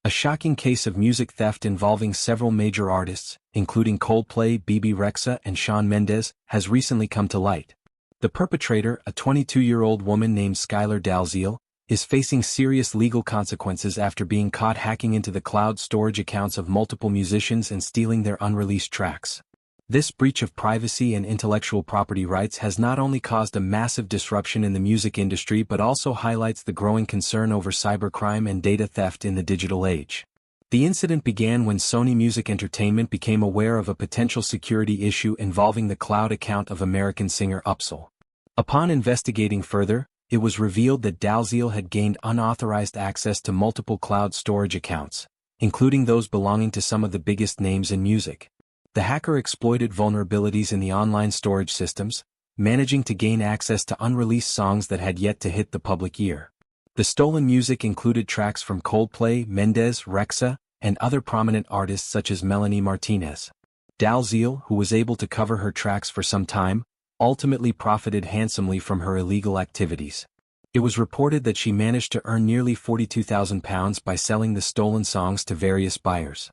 A shocking case of music theft involving several major artists, including Coldplay, BB Rexa, and Shawn Mendes, has recently come to light. The perpetrator, a 22-year-old woman named Skylar Dalziel, is facing serious legal consequences after being caught hacking into the cloud storage accounts of multiple musicians and stealing their unreleased tracks. This breach of privacy and intellectual property rights has not only caused a massive disruption in the music industry but also highlights the growing concern over cybercrime and data theft in the digital age. The incident began when Sony Music Entertainment became aware of a potential security issue involving the cloud account of American singer Upsal. Upon investigating further, it was revealed that Dalziel had gained unauthorized access to multiple cloud storage accounts, including those belonging to some of the biggest names in music. The hacker exploited vulnerabilities in the online storage systems, managing to gain access to unreleased songs that had yet to hit the public ear. The stolen music included tracks from Coldplay, Mendes, Rexa, and other prominent artists such as Melanie Martinez. Dalziel, who was able to cover her tracks for some time, ultimately profited handsomely from her illegal activities. It was reported that she managed to earn nearly £42,000 by selling the stolen songs to various buyers.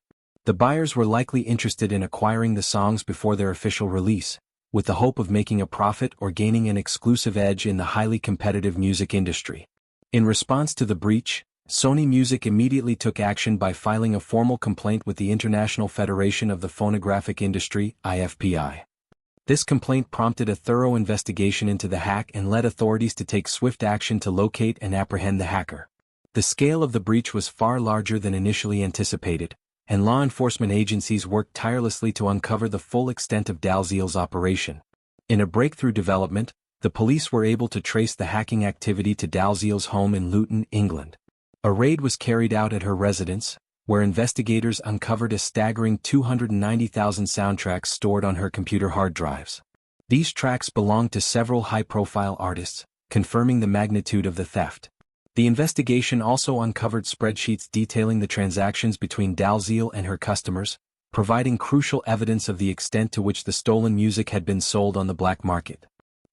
The buyers were likely interested in acquiring the songs before their official release, with the hope of making a profit or gaining an exclusive edge in the highly competitive music industry. In response to the breach, Sony Music immediately took action by filing a formal complaint with the International Federation of the Phonographic Industry, IFPI. This complaint prompted a thorough investigation into the hack and led authorities to take swift action to locate and apprehend the hacker. The scale of the breach was far larger than initially anticipated, and law enforcement agencies worked tirelessly to uncover the full extent of Dalziel's operation. In a breakthrough development, the police were able to trace the hacking activity to Dalziel's home in Luton, England. A raid was carried out at her residence, where investigators uncovered a staggering 290,000 soundtracks stored on her computer hard drives. These tracks belonged to several high-profile artists, confirming the magnitude of the theft. The investigation also uncovered spreadsheets detailing the transactions between Dalziel and her customers, providing crucial evidence of the extent to which the stolen music had been sold on the black market.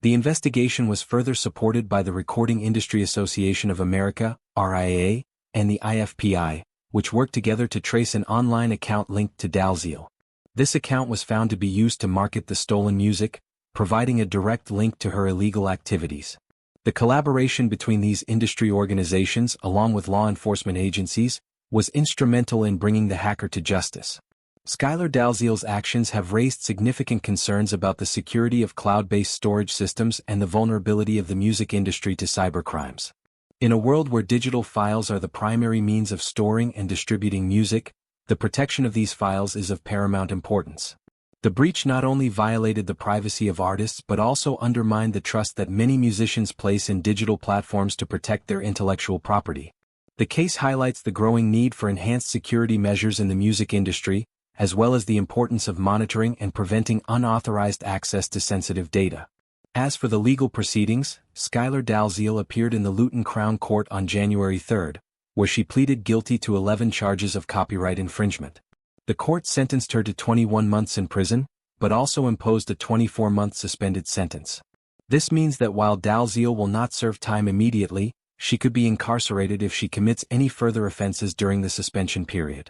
The investigation was further supported by the Recording Industry Association of America, RIAA, and the IFPI, which worked together to trace an online account linked to Dalziel. This account was found to be used to market the stolen music, providing a direct link to her illegal activities. The collaboration between these industry organizations, along with law enforcement agencies, was instrumental in bringing the hacker to justice. Skylar Dalziel's actions have raised significant concerns about the security of cloud-based storage systems and the vulnerability of the music industry to cybercrimes. In a world where digital files are the primary means of storing and distributing music, the protection of these files is of paramount importance. The breach not only violated the privacy of artists but also undermined the trust that many musicians place in digital platforms to protect their intellectual property. The case highlights the growing need for enhanced security measures in the music industry, as well as the importance of monitoring and preventing unauthorized access to sensitive data. As for the legal proceedings, Skylar Dalziel appeared in the Luton Crown Court on January 3, where she pleaded guilty to 11 charges of copyright infringement. The court sentenced her to 21 months in prison, but also imposed a 24-month suspended sentence. This means that while Dalziel will not serve time immediately, she could be incarcerated if she commits any further offenses during the suspension period.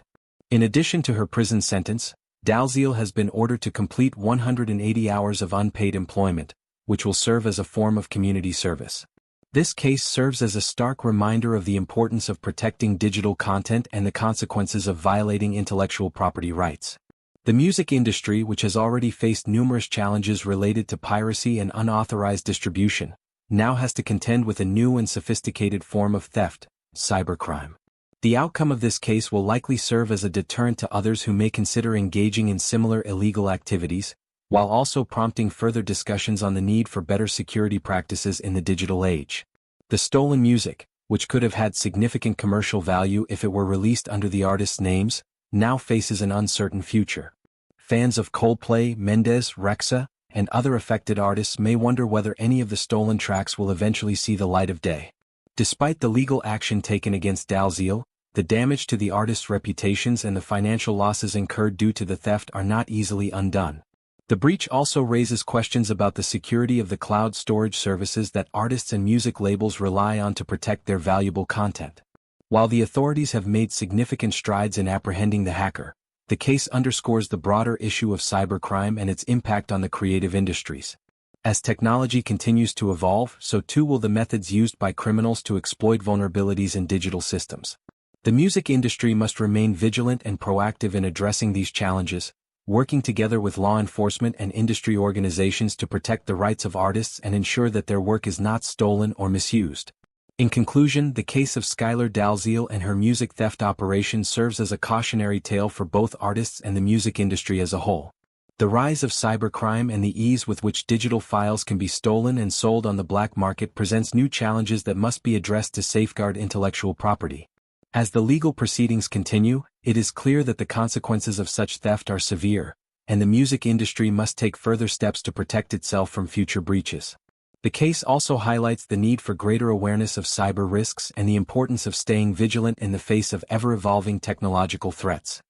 In addition to her prison sentence, Dalziel has been ordered to complete 180 hours of unpaid employment, which will serve as a form of community service. This case serves as a stark reminder of the importance of protecting digital content and the consequences of violating intellectual property rights. The music industry, which has already faced numerous challenges related to piracy and unauthorized distribution, now has to contend with a new and sophisticated form of theft, cybercrime. The outcome of this case will likely serve as a deterrent to others who may consider engaging in similar illegal activities, while also prompting further discussions on the need for better security practices in the digital age. The stolen music, which could have had significant commercial value if it were released under the artist's names, now faces an uncertain future. Fans of Coldplay, Mendes, Rexa, and other affected artists may wonder whether any of the stolen tracks will eventually see the light of day. Despite the legal action taken against Dalziel, the damage to the artist's reputations and the financial losses incurred due to the theft are not easily undone. The breach also raises questions about the security of the cloud storage services that artists and music labels rely on to protect their valuable content. While the authorities have made significant strides in apprehending the hacker, the case underscores the broader issue of cybercrime and its impact on the creative industries. As technology continues to evolve, so too will the methods used by criminals to exploit vulnerabilities in digital systems. The music industry must remain vigilant and proactive in addressing these challenges, working together with law enforcement and industry organizations to protect the rights of artists and ensure that their work is not stolen or misused. In conclusion, the case of Skylar Dalziel and her music theft operation serves as a cautionary tale for both artists and the music industry as a whole. The rise of cybercrime and the ease with which digital files can be stolen and sold on the black market presents new challenges that must be addressed to safeguard intellectual property. As the legal proceedings continue, it is clear that the consequences of such theft are severe, and the music industry must take further steps to protect itself from future breaches. The case also highlights the need for greater awareness of cyber risks and the importance of staying vigilant in the face of ever-evolving technological threats.